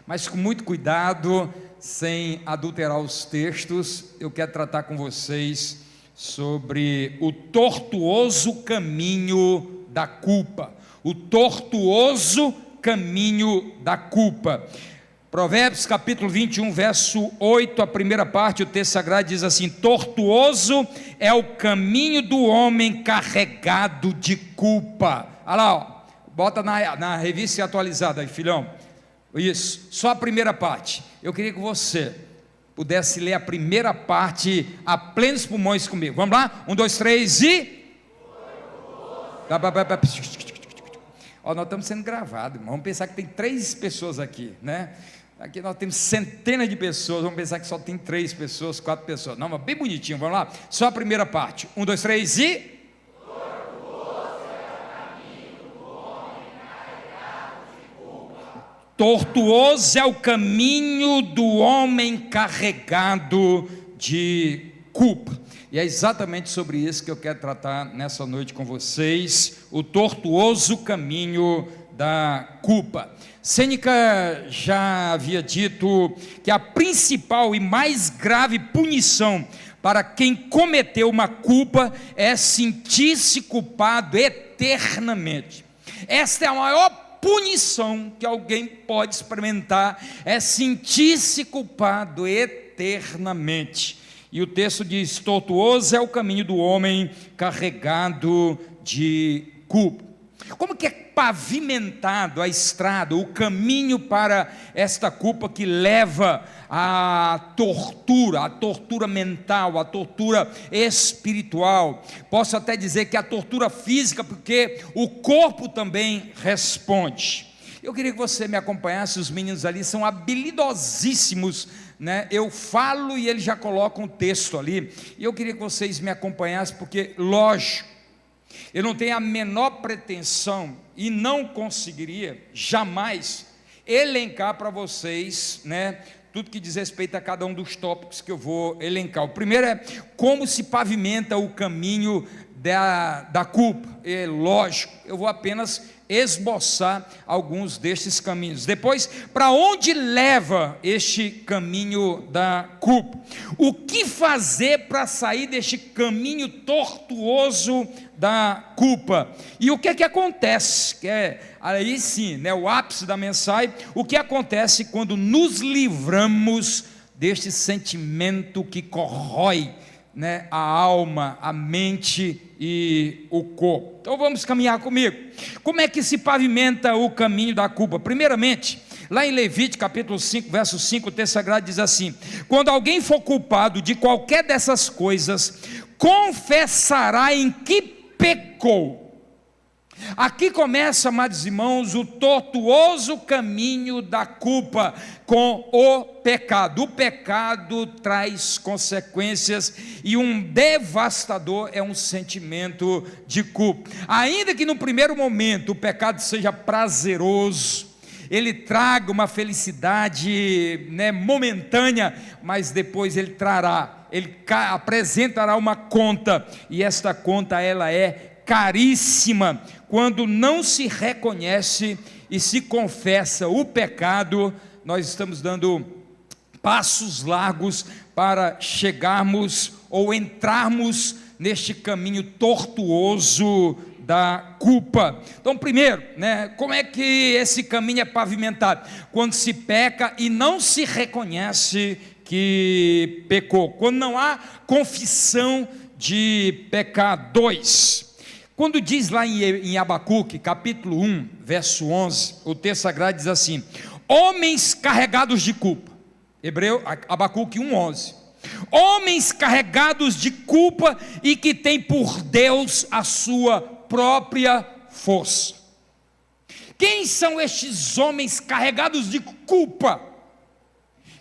mas com muito cuidado, sem adulterar os textos. Eu quero tratar com vocês sobre o tortuoso caminho da culpa. O tortuoso caminho da culpa. Provérbios capítulo 21, verso 8, a primeira parte, o texto sagrado diz assim: tortuoso é o caminho do homem carregado de culpa. Olha lá, ó. Bota na revista atualizada aí, filhão. Isso, só a primeira parte. Eu queria que você pudesse ler a primeira parte a plenos pulmões comigo. Vamos lá? 1, 2, 3 e... Ó, nós estamos sendo gravados, irmão. Vamos pensar que tem 3 pessoas aqui, né? Aqui nós temos centenas de pessoas. Vamos pensar que só tem 3 pessoas, 4 pessoas. Não, mas bem bonitinho, vamos lá? Só a primeira parte. 1, 2, 3 e... Tortuoso é o caminho do homem carregado de culpa. E é exatamente sobre isso que eu quero tratar nessa noite com vocês, o tortuoso caminho da culpa. Sêneca já havia dito que a principal e mais grave punição para quem cometeu uma culpa é sentir-se culpado eternamente. Esta é a maior punição que alguém pode experimentar, é sentir-se culpado eternamente. E o texto diz: tortuoso é o caminho do homem carregado de culpa. Como que é pavimentado a estrada, o caminho para esta culpa que leva à tortura mental, à tortura espiritual? Posso até dizer que a tortura física, porque o corpo também responde. Eu queria que você me acompanhasse, os meninos ali são habilidosíssimos, né? Eu falo e eles já colocam o texto ali, e eu queria que vocês me acompanhassem, porque lógico, eu não tenho a menor pretensão e não conseguiria jamais elencar para vocês, né, tudo que diz respeito a cada um dos tópicos que eu vou elencar. O primeiro é como se pavimenta o caminho da culpa. É lógico, eu vou apenas esboçar alguns destes caminhos. Depois, para onde leva este caminho da culpa? O que fazer para sair deste caminho tortuoso da culpa? E o que é que acontece? Que é aí sim, né, o ápice da mensagem. O que acontece quando nos livramos deste sentimento que corrói, né, a alma, a mente e o corpo? Então vamos caminhar comigo. Como é que se pavimenta o caminho da culpa? Primeiramente, lá em Levítico capítulo 5, verso 5, o texto sagrado diz assim: quando alguém for culpado de qualquer dessas coisas, confessará em que pecou. Aqui começa, amados irmãos, o tortuoso caminho da culpa com o pecado. O pecado traz consequências, e um devastador é um sentimento de culpa. Ainda que no primeiro momento o pecado seja prazeroso, ele traga uma felicidade, né, momentânea, mas depois ele apresentará uma conta, e esta conta ela é caríssima. Quando não se reconhece e se confessa o pecado, nós estamos dando passos largos para chegarmos ou entrarmos neste caminho tortuoso da culpa. Então, primeiro, né, como é que esse caminho é pavimentado? Quando se peca e não se reconhece que pecou, quando não há confissão de pecado. 2, quando diz lá em Abacuque, capítulo 1, verso 11, o texto sagrado diz assim: homens carregados de culpa. Abacuque 1, 11. Homens carregados de culpa e que têm por Deus a sua própria força. Quem são estes homens carregados de culpa,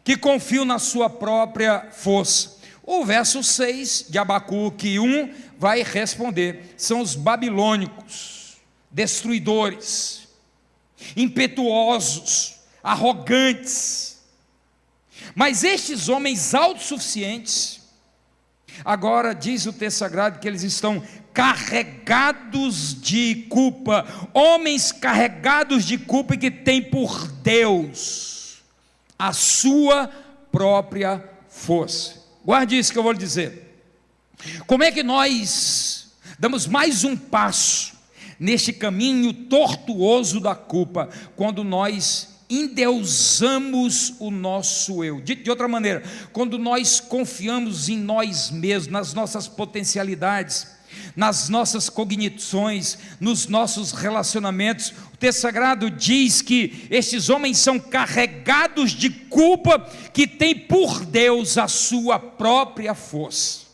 que confiam na sua própria força? O verso 6 de Abacuque 1 vai responder: são os babilônicos, destruidores, impetuosos, arrogantes. Mas estes homens autossuficientes, agora diz o texto sagrado que eles estão carregados de culpa, homens carregados de culpa e que têm por Deus a sua própria força. Guarde isso que eu vou lhe dizer. Como é que nós damos mais um passo neste caminho tortuoso da culpa? Quando nós endeusamos o nosso eu. Dito de outra maneira, quando nós confiamos em nós mesmos, nas nossas potencialidades, nas nossas cognições, nos nossos relacionamentos. O texto sagrado diz que estes homens são carregados de culpa, que têm por Deus a sua própria força.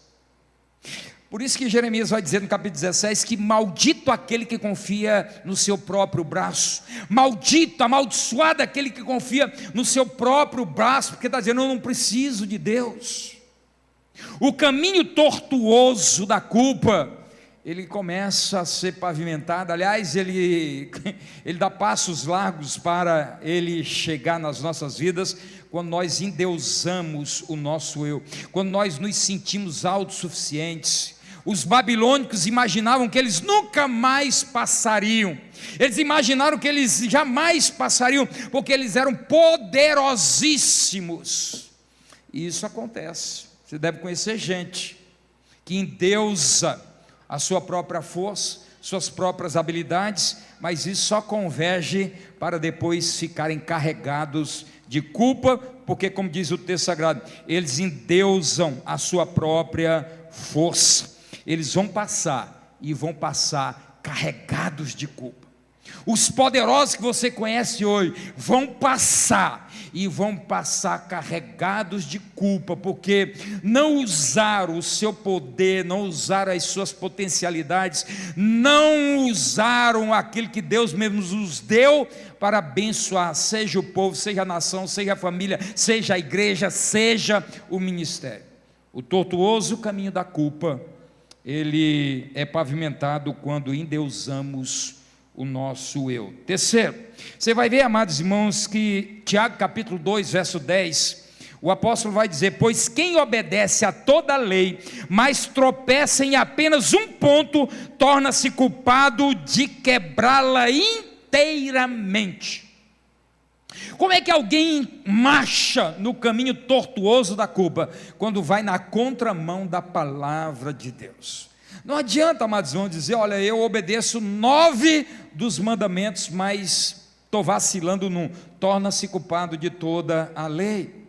Por isso que Jeremias vai dizer no capítulo 17 que maldito aquele que confia no seu próprio braço, maldito, amaldiçoado aquele que confia no seu próprio braço, porque está dizendo, eu não preciso de Deus. O caminho tortuoso da culpa, ele começa a ser pavimentado. Aliás, ele dá passos largos para ele chegar nas nossas vidas, quando nós endeusamos o nosso eu, quando nós nos sentimos autossuficientes. Os babilônicos imaginavam que eles nunca mais passariam, eles imaginaram que eles jamais passariam, porque eles eram poderosíssimos. E isso acontece. Você deve conhecer gente que endeusa a sua própria força, suas próprias habilidades, mas isso só converge para depois ficarem carregados de culpa, porque, como diz o texto sagrado, eles endeusam a sua própria força. Eles vão passar, e vão passar carregados de culpa. Os poderosos que você conhece hoje vão passar, e vão passar carregados de culpa, porque não usaram o seu poder, não usaram as suas potencialidades, não usaram aquilo que Deus mesmo nos deu para abençoar, seja o povo, seja a nação, seja a família, seja a igreja, seja o ministério. O tortuoso caminho da culpa, ele é pavimentado quando endeusamos o nosso eu. Terceiro, você vai ver, amados irmãos, que Tiago capítulo 2, verso 10, o apóstolo vai dizer, pois quem obedece a toda a lei, mas tropeça em apenas um ponto, torna-se culpado de quebrá-la inteiramente. Como é que alguém marcha no caminho tortuoso da culpa? Quando vai na contramão da palavra de Deus. Não adianta, amados irmãos, dizer, olha, eu obedeço 9 dos mandamentos, mas estou vacilando num, torna-se culpado de toda a lei.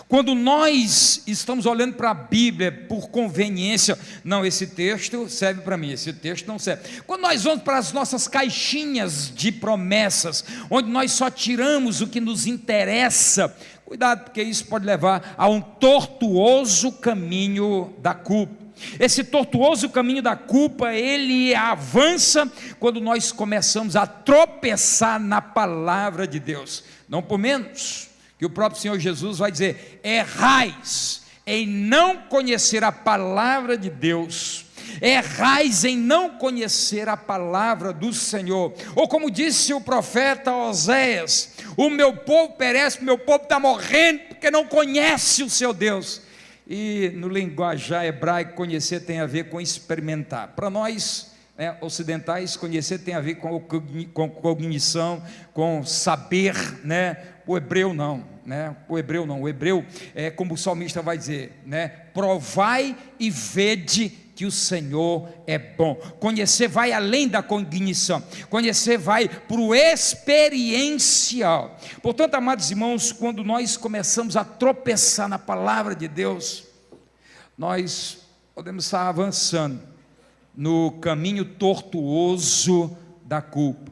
Quando nós estamos olhando para a Bíblia por conveniência, não, esse texto serve para mim, esse texto não serve. Quando nós vamos para as nossas caixinhas de promessas, onde nós só tiramos o que nos interessa, cuidado, porque isso pode levar a um tortuoso caminho da culpa. Esse tortuoso caminho da culpa, ele avança quando nós começamos a tropeçar na palavra de Deus, não por menos que o próprio Senhor Jesus vai dizer, errais em não conhecer a palavra de Deus, errais em não conhecer a palavra do Senhor, ou como disse o profeta Oséias, o meu povo perece, o meu povo está morrendo, porque não conhece o seu Deus. E no linguajar hebraico, conhecer tem a ver com experimentar. Para nós ocidentais, conhecer tem a ver com cognição, com saber, o hebreu não, o hebreu é como o salmista vai dizer, provai e vede que o Senhor é bom. Conhecer vai além da cognição, conhecer vai para o experiencial. Portanto, amados irmãos, quando nós começamos a tropeçar na palavra de Deus, nós podemos estar avançando no caminho tortuoso da culpa.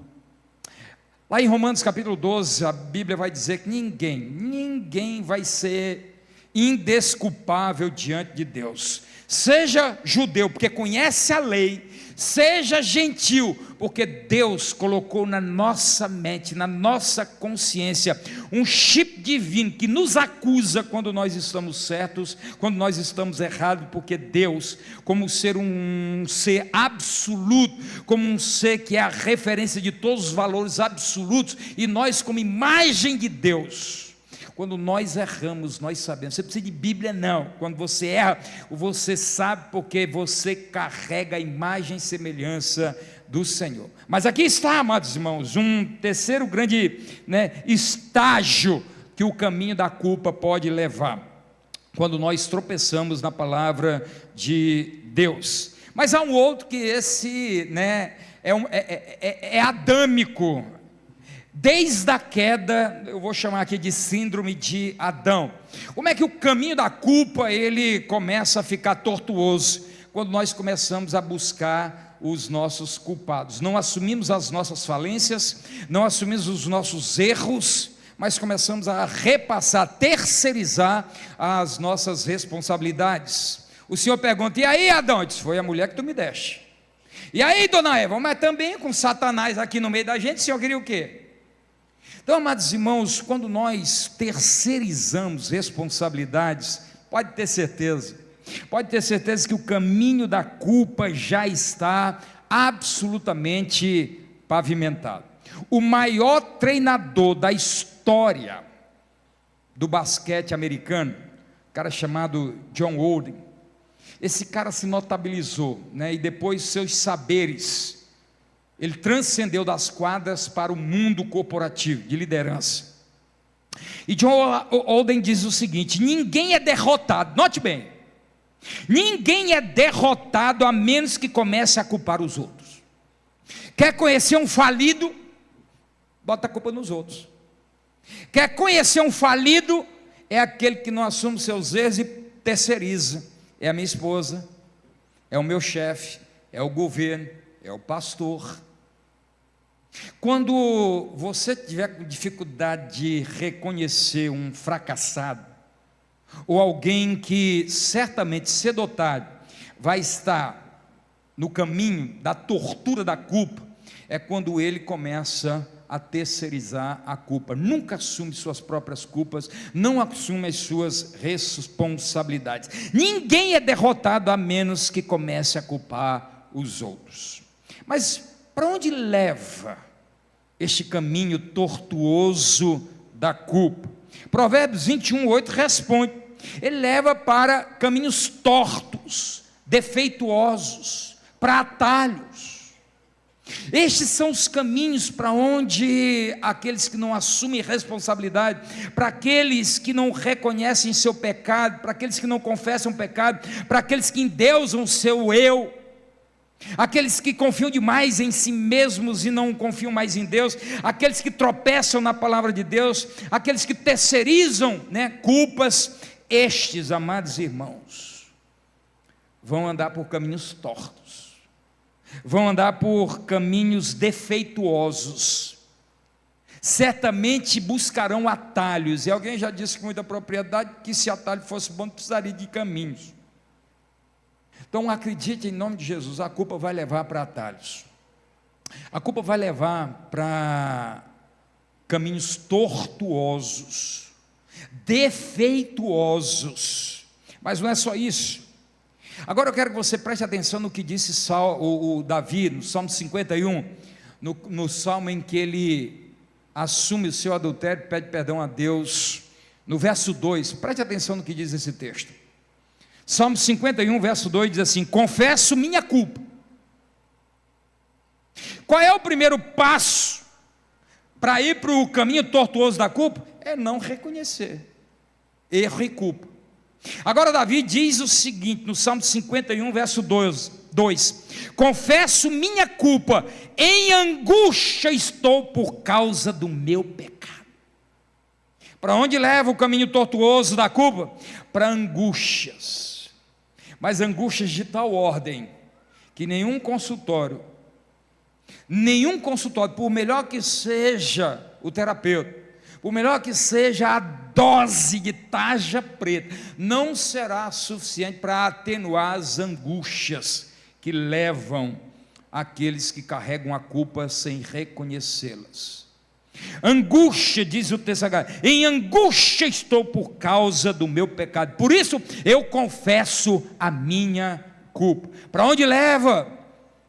Lá em Romanos capítulo 12, a Bíblia vai dizer que ninguém vai ser indesculpável diante de Deus, seja judeu, porque conhece a lei, seja gentil, porque Deus colocou na nossa mente, na nossa consciência, um chip divino que nos acusa quando nós estamos certos, quando nós estamos errados, porque Deus, como ser um ser absoluto, como um ser que é a referência de todos os valores absolutos, e nós como imagem de Deus, quando nós erramos, nós sabemos. Você precisa de Bíblia não, quando você erra, você sabe porque você carrega a imagem e semelhança do Senhor. Mas aqui está, amados irmãos, um terceiro grande estágio que que o caminho da culpa pode levar quando nós tropeçamos na palavra de Deus. Mas há um outro que esse, é adâmico. Desde a queda, eu vou chamar aqui de síndrome de Adão. Como é que o caminho da culpa ele começa a ficar tortuoso? Quando nós começamos a buscar os nossos culpados. Não assumimos as nossas falências, não assumimos os nossos erros, mas começamos a repassar, terceirizar as nossas responsabilidades. O Senhor pergunta: e aí, Adão? Eu disse: foi a mulher que tu me deste. E aí, dona Eva? Mas também com Satanás aqui no meio da gente, o Senhor queria o quê? Então, amados irmãos, quando nós terceirizamos responsabilidades, pode ter certeza que o caminho da culpa já está absolutamente pavimentado. O maior treinador da história do basquete americano, um cara chamado John Wooden, esse cara se notabilizou, e depois seus saberes, ele transcendeu das quadras para o mundo corporativo, de liderança. E John Wooden diz o seguinte: ninguém é derrotado, note bem, ninguém é derrotado a menos que comece a culpar os outros. Quer conhecer um falido? Bota a culpa nos outros. Quer conhecer um falido? É aquele que não assume seus erros e terceiriza. É a minha esposa, é o meu chefe, é o governo, é o pastor. Quando você tiver com dificuldade de reconhecer um fracassado, ou alguém que certamente cedo ou tarde vai estar no caminho da tortura da culpa, é quando ele começa a terceirizar a culpa. Nunca assume suas próprias culpas, não assume as suas responsabilidades. Ninguém é derrotado a menos que comece a culpar os outros. Mas para onde leva este caminho tortuoso da culpa? Provérbios 21:8 responde: ele leva para caminhos tortos, defeituosos, para atalhos. Estes são os caminhos para onde aqueles que não assumem responsabilidade, para aqueles que não reconhecem seu pecado, para aqueles que não confessam pecado, para aqueles que endeusam o seu eu, aqueles que confiam demais em si mesmos e não confiam mais em Deus, aqueles que tropeçam na palavra de Deus, aqueles que terceirizam, culpas. Estes, amados irmãos, vão andar por caminhos tortos, vão andar por caminhos defeituosos, certamente buscarão atalhos. E alguém já disse com muita propriedade que se atalho fosse bom, não precisaria de caminhos. Então acredite em nome de Jesus, a culpa vai levar para atalhos, a culpa vai levar para caminhos tortuosos, defeituosos. Mas não é só isso. Agora eu quero que você preste atenção no que disse o Davi, no Salmo 51, no salmo em que ele assume o seu adultério e pede perdão a Deus. No verso 2, preste atenção no que diz esse texto. Salmo 51, verso 2 diz assim: confesso minha culpa. Qual é o primeiro passo para ir para o caminho tortuoso da culpa? É não reconhecer erro e culpa. Agora Davi diz o seguinte, no Salmo 51, verso 2: confesso minha culpa, em angústia estou por causa do meu pecado. Para onde leva o caminho tortuoso da culpa? Para angústias, mas angústias de tal ordem, que nenhum consultório, por melhor que seja o terapeuta, por melhor que seja a dose de tarja preta, não será suficiente para atenuar as angústias que levam aqueles que carregam a culpa sem reconhecê-las. Angústia, diz o texto sagrado: em angústia estou por causa do meu pecado, por isso eu confesso a minha culpa. Para onde leva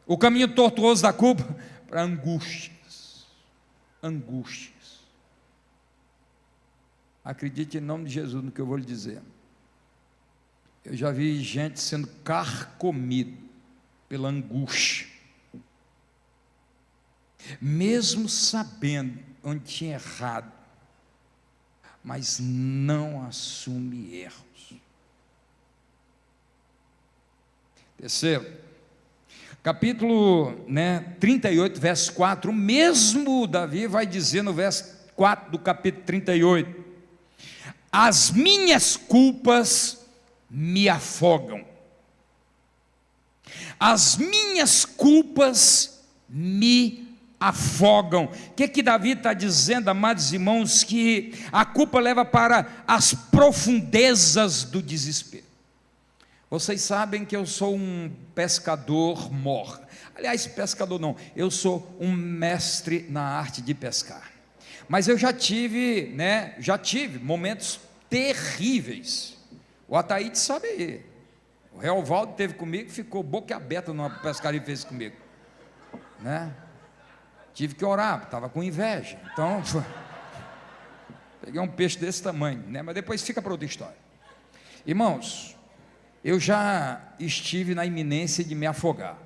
o caminho tortuoso da culpa? Para angústias. Acredite em nome de Jesus no que eu vou lhe dizer. Eu já vi gente sendo carcomido pela angústia, mesmo sabendo onde tinha errado, mas não assume erros. Terceiro, capítulo 38, verso 4, o mesmo Davi vai dizer no verso 4 do capítulo 38, as minhas culpas me afogam, as minhas culpas me afogam. O que Davi está dizendo, amados irmãos? Que a culpa leva para as profundezas do desespero. Vocês sabem que eu sou um pescador mor. Aliás, pescador não, eu sou um mestre na arte de pescar. Mas eu já tive momentos terríveis. O Ataíde sabe aí. O Realvaldo esteve comigo, ficou boca aberta numa pescaria que fez comigo. Tive que orar, estava com inveja. Então, peguei um peixe desse tamanho, mas depois fica para outra história. Irmãos, eu já estive na iminência de me afogar.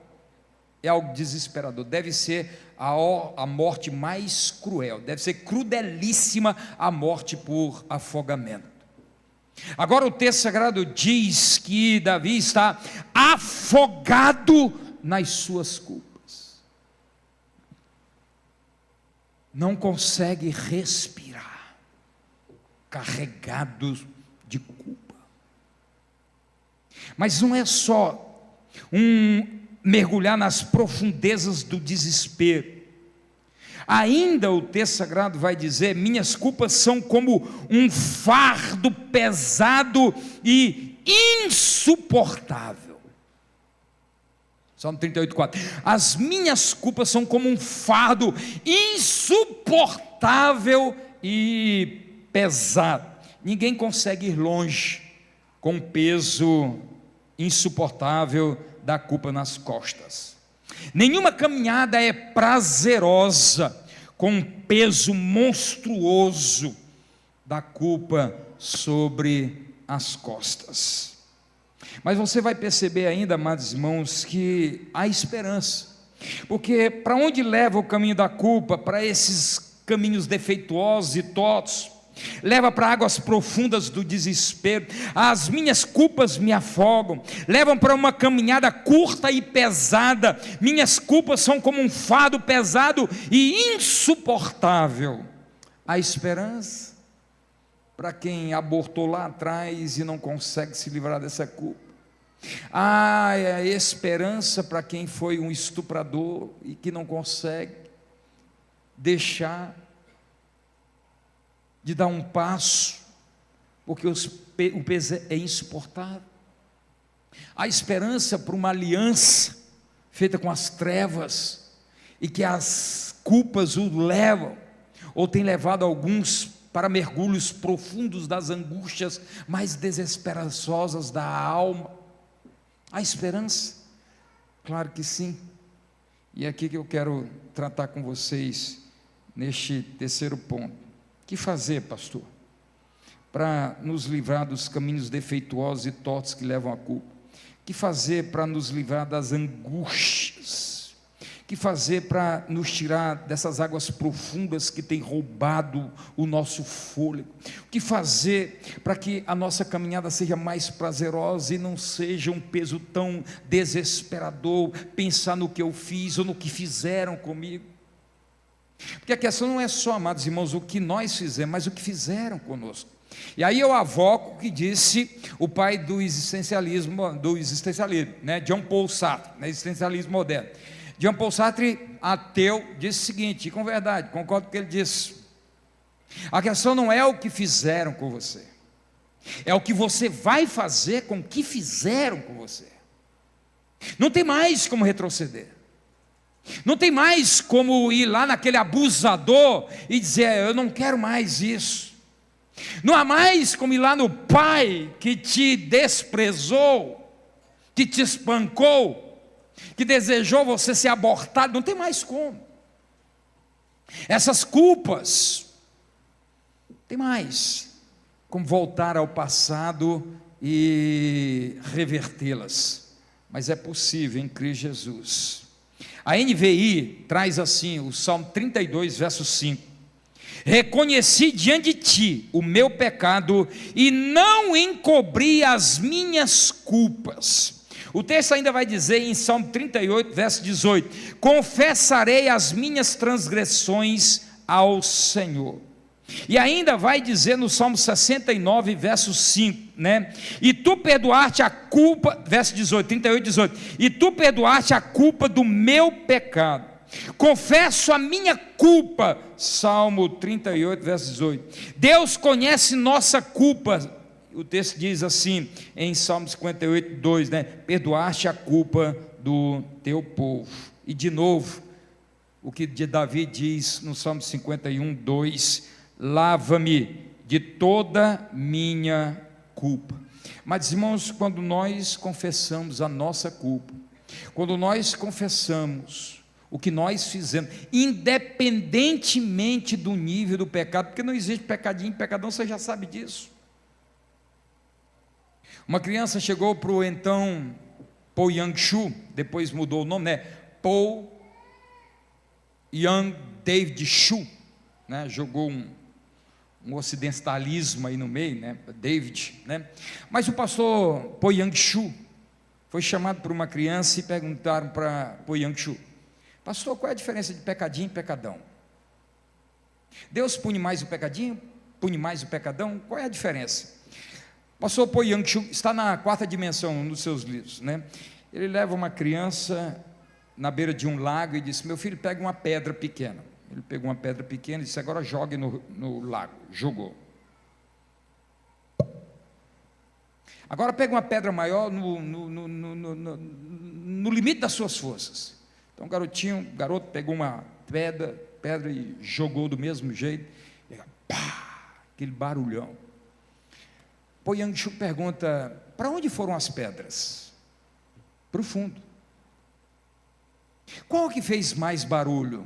É algo desesperador. Deve ser a morte mais cruel. Deve ser crudelíssima a morte por afogamento. Agora o texto sagrado diz que Davi está afogado nas suas culpas. Não consegue respirar, carregado de culpa. Mas não é só mergulhar nas profundezas do desespero. Ainda o texto sagrado vai dizer: minhas culpas são como um fardo pesado e insuportável. Salmo 38:4. As minhas culpas são como um fardo insuportável e pesado. Ninguém consegue ir longe com um peso insuportável da culpa nas costas. Nenhuma caminhada é prazerosa com um peso monstruoso da culpa sobre as costas. Mas você vai perceber ainda, amados irmãos, que há esperança, porque para onde leva o caminho da culpa? Para esses caminhos defeituosos e tortos, leva para águas profundas do desespero. As minhas culpas me afogam, levam para uma caminhada curta e pesada. Minhas culpas são como um fardo pesado e insuportável. A esperança para quem abortou lá atrás e não consegue se livrar dessa culpa. A esperança para quem foi um estuprador e que não consegue deixar de dar um passo, porque o peso é insuportável. Há esperança para uma aliança feita com as trevas, e que as culpas o levam, ou tem levado alguns para mergulhos profundos das angústias mais desesperançosas da alma. Há esperança? Claro que sim. E é aqui que eu quero tratar com vocês, neste terceiro ponto. O que fazer, pastor, para nos livrar dos caminhos defeituosos e tortos que levam à culpa? O que fazer para nos livrar das angústias? O que fazer para nos tirar dessas águas profundas que têm roubado o nosso fôlego? O que fazer para que a nossa caminhada seja mais prazerosa e não seja um peso tão desesperador, pensar no que eu fiz ou no que fizeram comigo? Porque a questão não é só, amados irmãos, o que nós fizemos, mas o que fizeram conosco. E aí eu avoco o que disse o pai do existencialismo, Jean Paul Sartre, existencialismo moderno. Jean Paul Sartre, ateu, disse o seguinte, e com verdade, concordo com o que ele disse: a questão não é o que fizeram com você, é o que você vai fazer com o que fizeram com você. Não tem mais como retroceder. Não tem mais como ir lá naquele abusador e dizer: eu não quero mais isso. Não há mais como ir lá no pai que te desprezou, que te espancou, que desejou você ser abortado. Não tem mais como. Essas culpas, tem mais como voltar ao passado e revertê-las. Mas é possível em Cristo Jesus. A NVI traz assim, o Salmo 32, verso 5: reconheci diante de ti o meu pecado e não encobri as minhas culpas. O texto ainda vai dizer em Salmo 38, verso 18: confessarei as minhas transgressões ao Senhor. E ainda vai dizer no Salmo 69, verso 5, né? E tu perdoaste a culpa, verso 18, 38, 18, e tu perdoaste a culpa do meu pecado, confesso a minha culpa, Salmo 38, verso 18, Deus conhece nossa culpa, o texto diz assim, em Salmo 58, 2, né? Perdoaste a culpa do teu povo. E de novo, o que Davi diz no Salmo 51, 2, lava-me de toda minha culpa. Mas irmãos, quando nós confessamos a nossa culpa, quando nós confessamos o que nós fizemos, independentemente do nível do pecado, porque não existe pecadinho, pecadão, você já sabe disso. Uma criança chegou para o então Paul Yang-Shu, depois mudou o nome, né? Paul Yang David Shu, né? Jogou um ocidentalismo aí no meio, né? David, né? Mas o pastor Paul Yang-Shu foi chamado por uma criança e perguntaram para Paul Yang-Shu: pastor, qual é a diferença de pecadinho e pecadão? Deus pune mais o pecadinho, pune mais o pecadão? Qual é a diferença? O pastor Paul Yang-Shu está na 4ª dimensão, um dos seus livros, né? Ele leva uma criança na beira de um lago e disse: meu filho, pega uma pedra pequena. Ele pegou uma pedra pequena e disse: agora jogue no lago. Jogou. Agora pega uma pedra maior no limite das suas forças. Então o garoto pegou uma pedra e jogou do mesmo jeito. E, pá, aquele barulhão. Paul Yang-Shu pergunta: para onde foram as pedras? Para o fundo. Qual que fez mais barulho?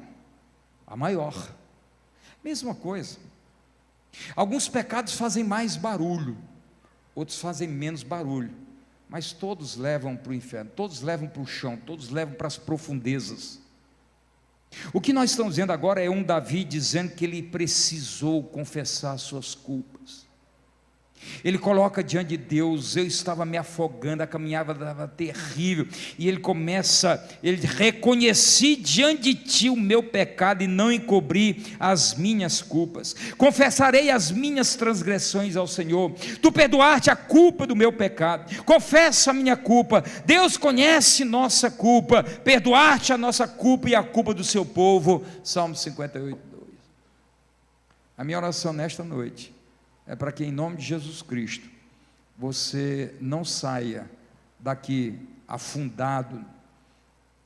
A maior. Mesma coisa. Alguns pecados fazem mais barulho, outros fazem menos barulho, mas todos levam para o inferno, todos levam para o chão, todos levam para as profundezas. O que nós estamos vendo agora é um Davi dizendo que ele precisou confessar suas culpas. Ele coloca diante de Deus: eu estava me afogando, a caminhada estava terrível, e ele reconheci diante de ti o meu pecado e não encobri as minhas culpas, confessarei as minhas transgressões ao Senhor, tu perdoaste a culpa do meu pecado, confesso a minha culpa, Deus conhece nossa culpa, perdoaste a nossa culpa e a culpa do seu povo, Salmo 58, 2. A minha oração nesta noite é para que, em nome de Jesus Cristo, você não saia daqui afundado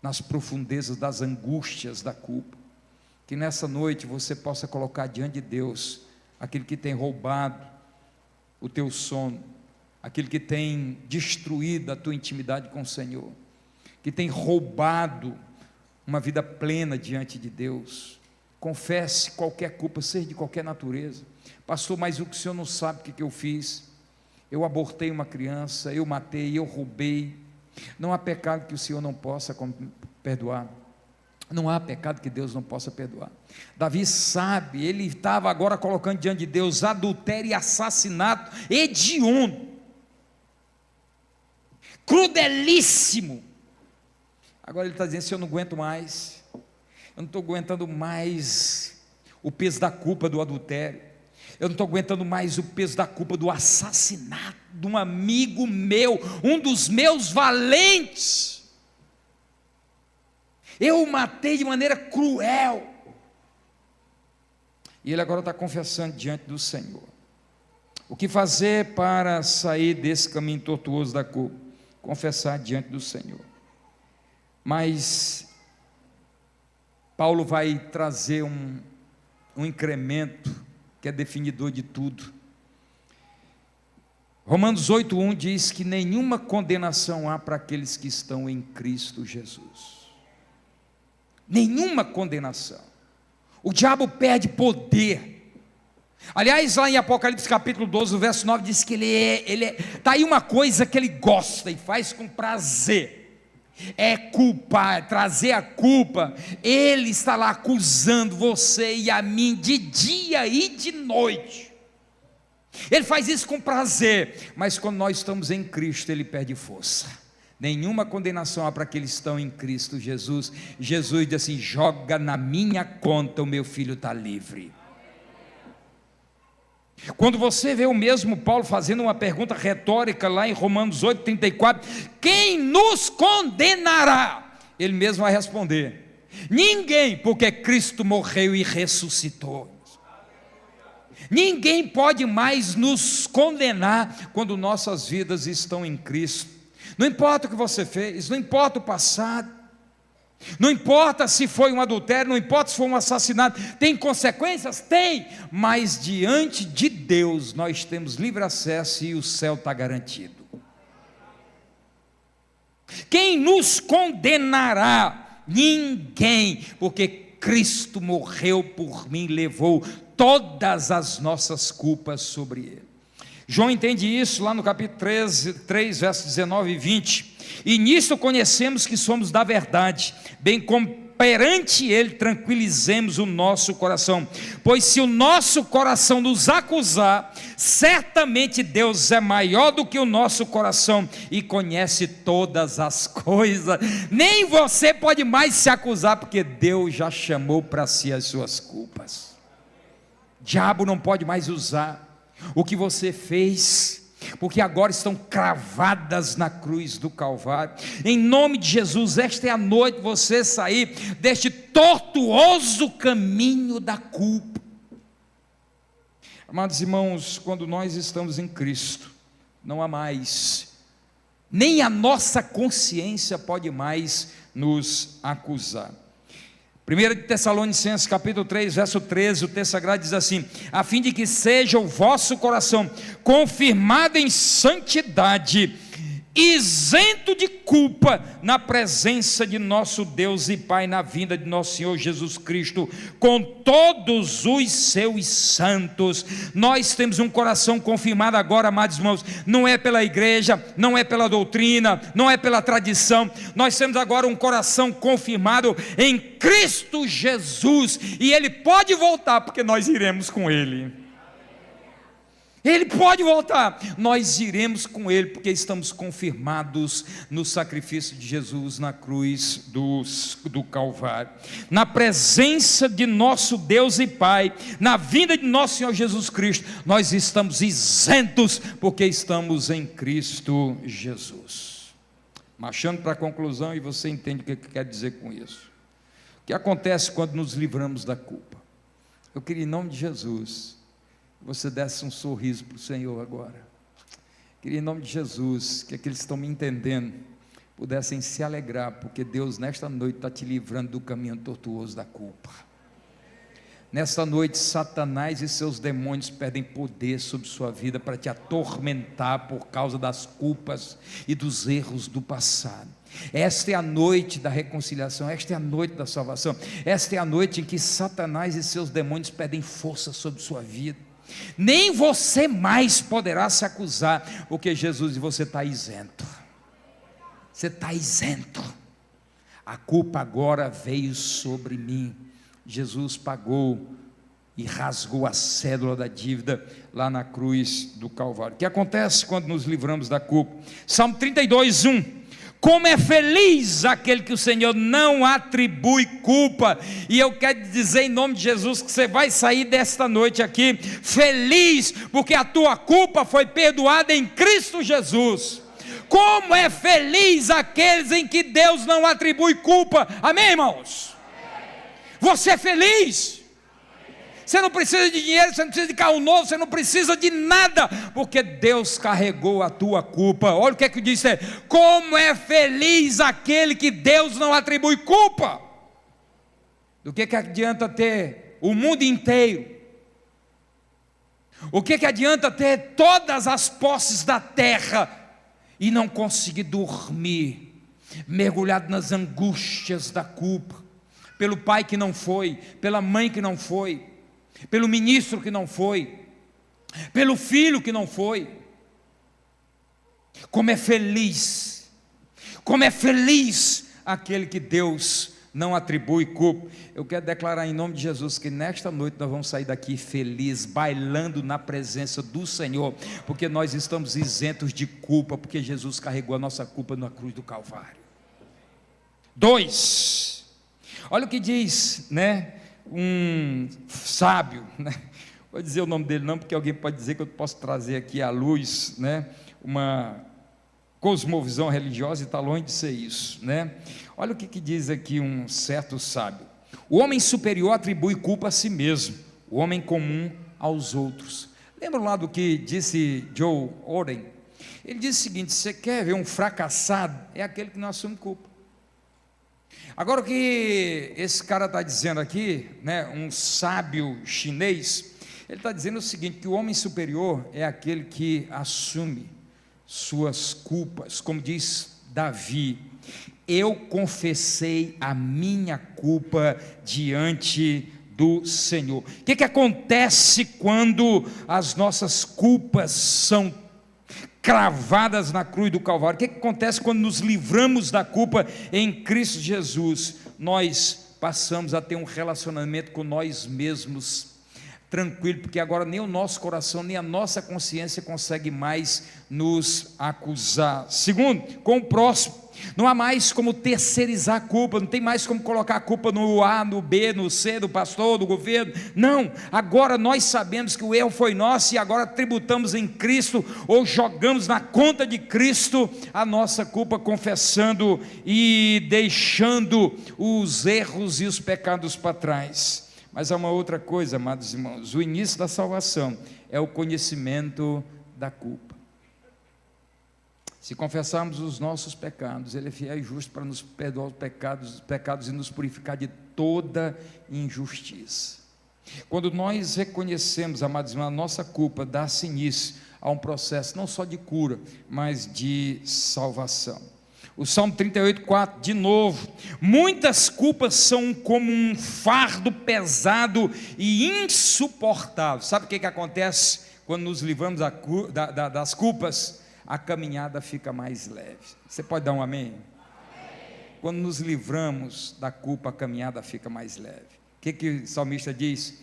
nas profundezas das angústias da culpa, que nessa noite você possa colocar diante de Deus aquilo que tem roubado o teu sono, aquilo que tem destruído a tua intimidade com o Senhor, que tem roubado uma vida plena diante de Deus. Confesse qualquer culpa, seja de qualquer natureza. Pastor, mas o que o senhor não sabe o que eu fiz? Eu abortei uma criança, eu matei, eu roubei. Não há pecado que o Senhor não possa perdoar. Não há pecado que Deus não possa perdoar. Davi sabe, ele estava agora colocando diante de Deus adultério e assassinato hediondo, crudelíssimo. Agora ele está dizendo: se eu não aguento mais, eu não estou aguentando mais o peso da culpa do adultério, eu não estou aguentando mais o peso da culpa do assassinato de um amigo meu, um dos meus valentes. Eu o matei de maneira cruel. E ele agora está confessando diante do Senhor. O que fazer para sair desse caminho tortuoso da culpa? Confessar diante do Senhor. Mas Paulo vai trazer um incremento que é definidor de tudo. Romanos 8:1 diz que nenhuma condenação há para aqueles que estão em Cristo Jesus. Nenhuma condenação. O diabo perde poder. Aliás, lá em Apocalipse capítulo 12, verso 9, diz que ele está aí uma coisa que ele gosta e faz com prazer. é culpar, é trazer a culpa, ele está lá acusando você e a mim de dia e de noite. Ele faz isso com prazer, mas quando nós estamos em Cristo, ele perde força. Nenhuma condenação há para aqueles que estão em Cristo Jesus. Jesus diz assim: joga na minha conta, o meu filho está livre. Quando você vê o mesmo Paulo fazendo uma pergunta retórica lá em Romanos 8,34, quem nos condenará? Ele mesmo vai responder: ninguém, porque Cristo morreu e ressuscitou. Ninguém pode mais nos condenar quando nossas vidas estão em Cristo. Não importa o que você fez, não importa o passado, não importa se foi um adultério, não importa se foi um assassinato, tem consequências? Tem, mas diante de Deus nós temos livre acesso e o céu está garantido. Quem nos condenará? Ninguém, porque Cristo morreu por mim, levou todas as nossas culpas sobre ele. João entende isso lá no capítulo 3, versos 19 e 20, e nisso conhecemos que somos da verdade, bem como perante ele tranquilizemos o nosso coração, pois se o nosso coração nos acusar, certamente Deus é maior do que o nosso coração e conhece todas as coisas. Nem você pode mais se acusar, porque Deus já chamou para si as suas culpas. O diabo não pode mais usar o que você fez, porque agora estão cravadas na cruz do Calvário. Em nome de Jesus, esta é a noite de você sair deste tortuoso caminho da culpa. Amados irmãos, quando nós estamos em Cristo, não há mais, nem a nossa consciência pode mais nos acusar. 1 Tessalonicenses capítulo 3, verso 13, o texto sagrado diz assim: a fim de que seja o vosso coração confirmado em santidade, isento de culpa, na presença de nosso Deus e Pai, na vinda de nosso Senhor Jesus Cristo, com todos os seus santos. Nós temos um coração confirmado agora, amados irmãos, não é pela igreja, não é pela doutrina, não é pela tradição, nós temos agora um coração confirmado em Cristo Jesus, e Ele pode voltar, porque nós iremos com Ele. Ele pode voltar, nós iremos com Ele, porque estamos confirmados no sacrifício de Jesus na cruz do Calvário, na presença de nosso Deus e Pai, na vinda de nosso Senhor Jesus Cristo, nós estamos isentos, porque estamos em Cristo Jesus. Marchando para a conclusão, e você entende o que quer dizer com isso. O que acontece quando nos livramos da culpa? Eu queria, em nome de Jesus, você desse um sorriso para o Senhor agora. Queria, em nome de Jesus, que aqueles que estão me entendendo pudessem se alegrar, porque Deus nesta noite está te livrando do caminho tortuoso da culpa. Nesta noite, Satanás e seus demônios perdem poder sobre sua vida para te atormentar por causa das culpas e dos erros do passado. Esta é a noite da reconciliação, esta é a noite da salvação, esta é a noite em que Satanás e seus demônios perdem força sobre sua vida. Nem você mais poderá se acusar, porque Jesus, e você está isento. Você está isento. A culpa agora veio sobre mim. Jesus pagou e rasgou a cédula da dívida lá na cruz do Calvário. O que acontece quando nos livramos da culpa? Salmo 32, 1. Como é feliz aquele que o Senhor não atribui culpa. E eu quero dizer em nome de Jesus que você vai sair desta noite aqui feliz, porque a tua culpa foi perdoada em Cristo Jesus. Como é feliz aqueles em que Deus não atribui culpa. Amém, irmãos? Você é feliz. Você não precisa de dinheiro, você não precisa de carro novo, você não precisa de nada, porque Deus carregou a tua culpa. Olha o que é que diz: como é feliz aquele que Deus não atribui culpa. Do que adianta ter o mundo inteiro? O que adianta ter todas as posses da terra e não conseguir dormir, mergulhado nas angústias da culpa, pelo pai que não foi, pela mãe que não foi, pelo ministro que não foi, pelo filho que não foi? Como é feliz Como é feliz aquele que Deus não atribui culpa. Eu quero declarar em nome de Jesus que nesta noite nós vamos sair daqui felizes, bailando na presença do Senhor, porque nós estamos isentos de culpa, porque Jesus carregou a nossa culpa na cruz do Calvário. 2, olha o que diz, né, um sábio, né? Vou dizer o nome dele não, porque alguém pode dizer que eu posso trazer aqui à luz, né, uma cosmovisão religiosa, e está longe de ser isso, né? Olha o que diz aqui um certo sábio: o homem superior atribui culpa a si mesmo, o homem comum aos outros. Lembra lá do que disse Joe Oden? Ele disse o seguinte: você quer ver um fracassado? É aquele que não assume culpa. Agora, o que esse cara está dizendo aqui, né, um sábio chinês, ele está dizendo o seguinte: que o homem superior é aquele que assume suas culpas, como diz Davi: eu confessei a minha culpa diante do Senhor. O que acontece quando as nossas culpas são cravadas na cruz do Calvário? O que acontece quando nos livramos da culpa em Cristo Jesus? Nós passamos a ter um relacionamento com nós mesmos tranquilo, porque agora nem o nosso coração, nem a nossa consciência consegue mais nos acusar. Segundo, com o próximo, não há mais como terceirizar a culpa, não tem mais como colocar a culpa no A, no B, no C, do pastor, do governo. Não, agora nós sabemos que o erro foi nosso e agora tributamos em Cristo, ou jogamos na conta de Cristo a nossa culpa, confessando e deixando os erros e os pecados para trás. Mas há uma outra coisa, amados irmãos: o início da salvação é o conhecimento da culpa. Se confessarmos os nossos pecados, Ele é fiel e justo para nos perdoar os pecados e nos purificar de toda injustiça. Quando nós reconhecemos, amados irmãos, a nossa culpa, dá-se início a um processo não só de cura, mas de salvação. O Salmo 38:4, de novo: muitas culpas são como um fardo pesado e insuportável. Sabe o que acontece quando nos livramos das culpas? A caminhada fica mais leve. Você pode dar um amém? Quando nos livramos da culpa, a caminhada fica mais leve. O que o salmista diz?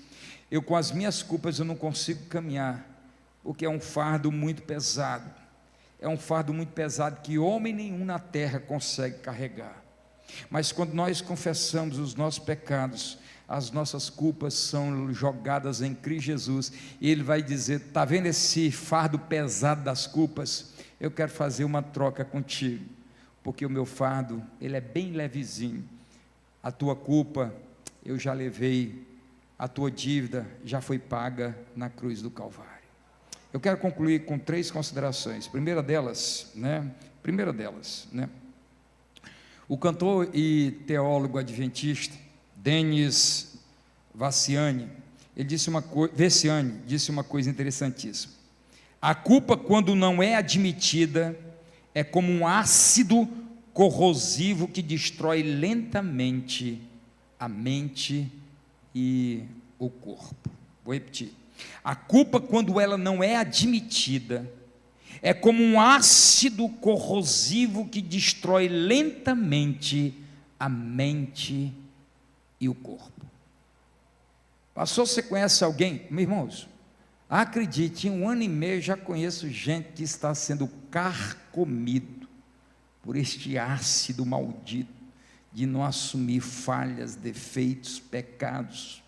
Eu, com as minhas culpas, eu não consigo caminhar, porque é um fardo muito pesado. É um fardo muito pesado que homem nenhum na terra consegue carregar. Mas quando nós confessamos os nossos pecados, as nossas culpas são jogadas em Cristo Jesus, e Ele vai dizer: está vendo esse fardo pesado das culpas? Eu quero fazer uma troca contigo, porque o meu fardo, ele é bem levezinho. A tua culpa eu já levei, a tua dívida já foi paga na cruz do Calvário. Eu quero concluir com 3 considerações. Primeira delas, o cantor e teólogo adventista Denis Veciani disse uma coisa interessantíssima: a culpa, quando não é admitida, é como um ácido corrosivo que destrói lentamente a mente e o corpo. Vou repetir: a culpa, quando ela não é admitida, é como um ácido corrosivo que destrói lentamente a mente e o corpo. Pastor, você conhece alguém? Meus irmãos, acredite, em 1 ano e meio já conheço gente que está sendo carcomido por este ácido maldito de não assumir falhas, defeitos, pecados.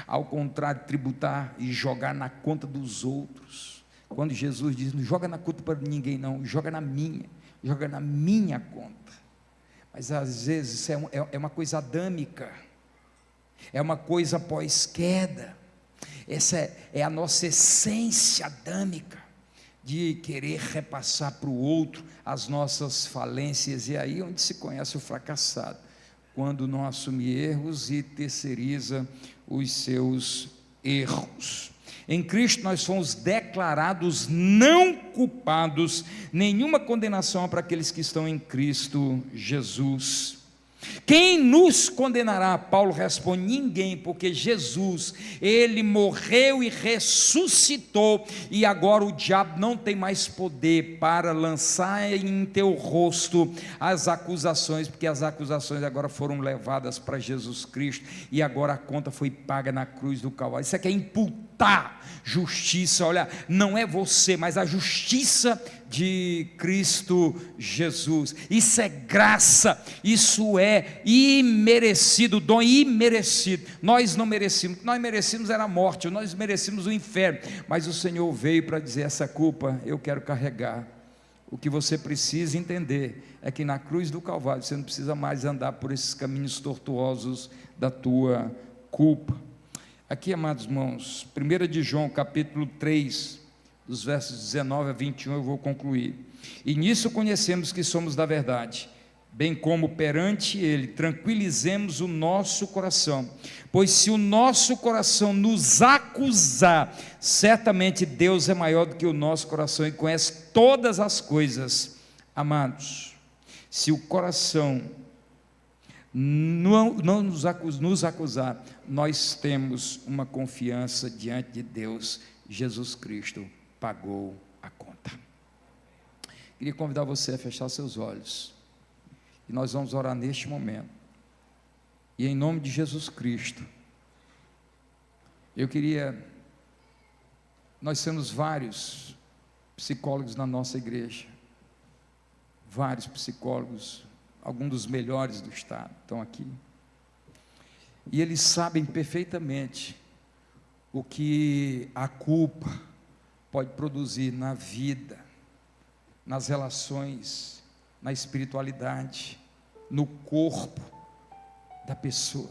Ao contrário, tributar e jogar na conta dos outros. Quando Jesus diz: não joga na conta para ninguém não, joga na minha conta. Mas às vezes isso é uma coisa adâmica, é uma coisa pós-queda. Essa é a nossa essência adâmica, de querer repassar para o outro as nossas falências. E aí onde se conhece o fracassado, quando não assume erros e terceiriza os seus erros. Em Cristo nós fomos declarados não culpados, nenhuma condenação para aqueles que estão em Cristo Jesus. Quem nos condenará? Paulo responde: ninguém, porque Jesus, ele morreu e ressuscitou, e agora o diabo não tem mais poder para lançar em teu rosto as acusações, porque as acusações agora foram levadas para Jesus Cristo, e agora a conta foi paga na cruz do Calvário. Isso aqui é imputar justiça. Olha, não é você, mas a justiça de Cristo Jesus. Isso é graça, isso é imerecido, dom imerecido. Nós não merecíamos, nós merecíamos era a morte, nós merecíamos o inferno, mas o Senhor veio para dizer: essa culpa eu quero carregar. O que você precisa entender é que na cruz do Calvário você não precisa mais andar por esses caminhos tortuosos da tua culpa. Aqui, amados irmãos, 1 de João capítulo 3, dos versos 19 a 21, eu vou concluir. E nisso conhecemos que somos da verdade, bem como perante Ele tranquilizemos o nosso coração, pois se o nosso coração nos acusar, certamente Deus é maior do que o nosso coração e conhece todas as coisas. Amados, se o coração não nos acusar, nós temos uma confiança diante de Deus. Jesus Cristo pagou a conta. Queria convidar você a fechar seus olhos, e nós vamos orar neste momento, e em nome de Jesus Cristo, nós temos vários psicólogos na nossa igreja, vários psicólogos, alguns dos melhores do estado estão aqui, e eles sabem perfeitamente o que a culpa pode produzir na vida, nas relações, na espiritualidade, no corpo da pessoa.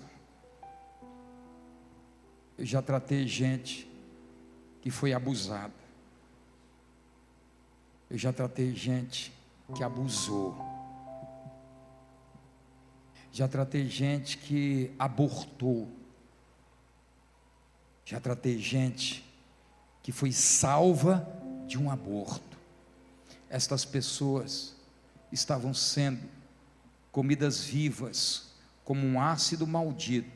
Eu já tratei gente que foi abusada, eu já tratei gente que abusou, já tratei gente que abortou, já tratei gente que foi salva de um aborto. Estas pessoas estavam sendo comidas vivas como um ácido maldito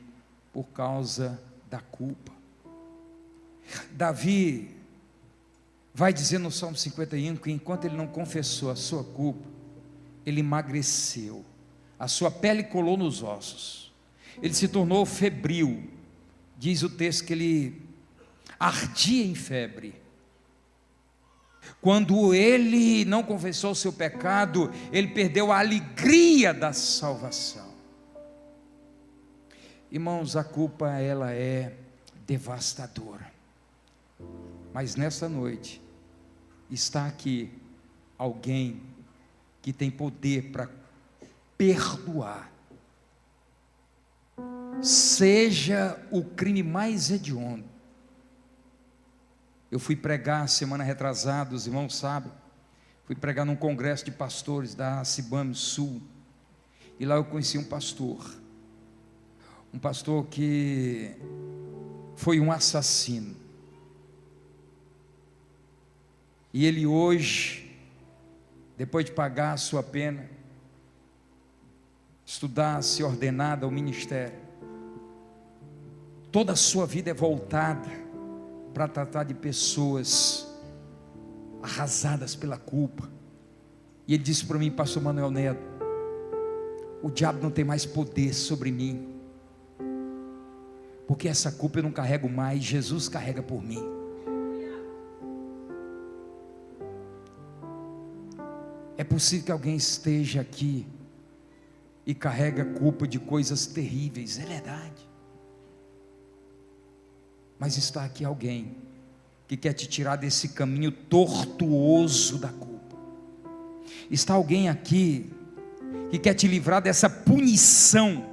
por causa da culpa. Davi vai dizer no Salmo 51 que enquanto ele não confessou a sua culpa, ele emagreceu, a sua pele colou nos ossos, ele se tornou febril. Diz o texto que ele ardia em febre. Quando ele não confessou o seu pecado, ele perdeu a alegria da salvação. Irmãos, a culpa ela é devastadora, mas nesta noite está aqui alguém que tem poder para perdoar, seja o crime mais hediondo. Eu fui pregar semana retrasada, os irmãos sabem, fui pregar num congresso de pastores da Cibame Sul, e lá eu conheci um pastor que foi um assassino, e ele hoje, depois de pagar a sua pena, estudar, se ordenar ao ministério, toda a sua vida é voltada para tratar de pessoas arrasadas pela culpa. E ele disse para mim: pastor Manuel Neto, o diabo não tem mais poder sobre mim, porque essa culpa eu não carrego mais, Jesus carrega por mim. É possível que alguém esteja aqui e carrega culpa de coisas terríveis, é verdade, mas está aqui alguém que quer te tirar desse caminho tortuoso da culpa. Está alguém aqui que quer te livrar dessa punição,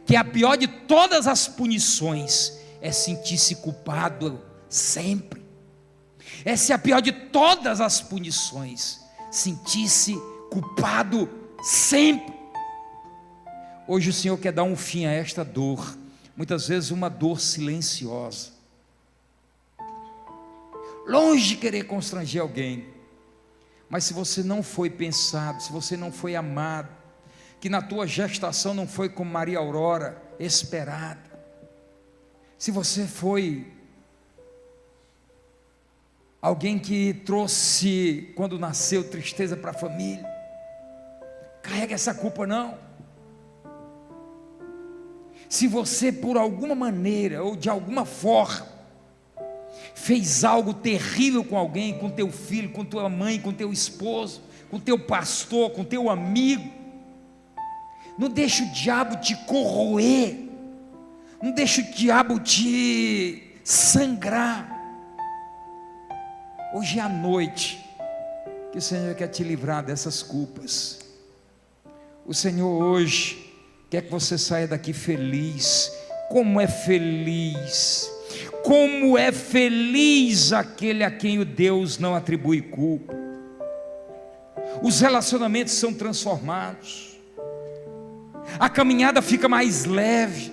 que é a pior de todas as punições, é sentir-se culpado sempre. Essa é a pior de todas as punições, sentir-se culpado sempre. Hoje o Senhor quer dar um fim a esta dor, muitas vezes uma dor silenciosa, longe de querer constranger alguém, mas se você não foi pensado, se você não foi amado, que na tua gestação não foi como Maria Aurora, esperada. Se você foi alguém que trouxe, quando nasceu, tristeza para a família, carrega essa culpa não. Se você por alguma maneira, ou de alguma forma, fez algo terrível com alguém, com teu filho, com tua mãe, com teu esposo, com teu pastor, com teu amigo, não deixa o diabo te corroer, não deixa o diabo te sangrar. Hoje é a noite que o Senhor quer te livrar dessas culpas. O Senhor hoje quer que você saia daqui feliz. Como é feliz, como é feliz aquele a quem o Deus não atribui culpa. Os relacionamentos são transformados, a caminhada fica mais leve,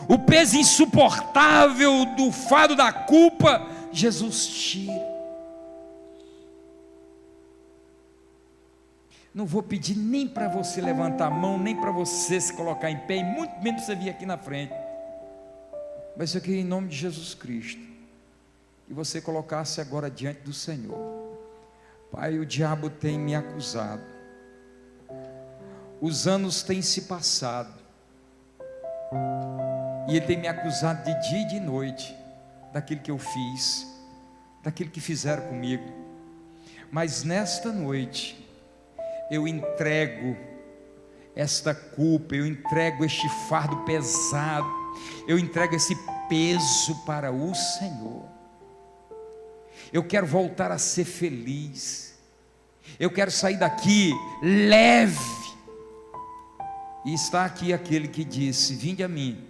o peso insuportável do fardo da culpa, Jesus tira. Não vou pedir nem para você levantar a mão, nem para você se colocar em pé, e muito menos para você vir aqui na frente, mas eu queria, em nome de Jesus Cristo, que você colocasse agora diante do Senhor. Pai, o diabo tem me acusado, os anos têm se passado, e ele tem me acusado de dia e de noite, daquilo que eu fiz, daquilo que fizeram comigo. Mas nesta noite, eu entrego esta culpa, eu entrego este fardo pesado, eu entrego esse peso para o Senhor. Eu quero voltar a ser feliz, eu quero sair daqui leve. E está aqui aquele que disse: vinde a mim,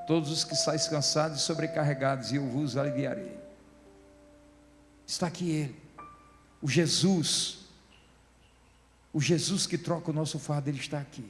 todos os que estáis cansados e sobrecarregados, e eu vos aliviarei. Está aqui ele, o Jesus que troca o nosso fardo, ele está aqui.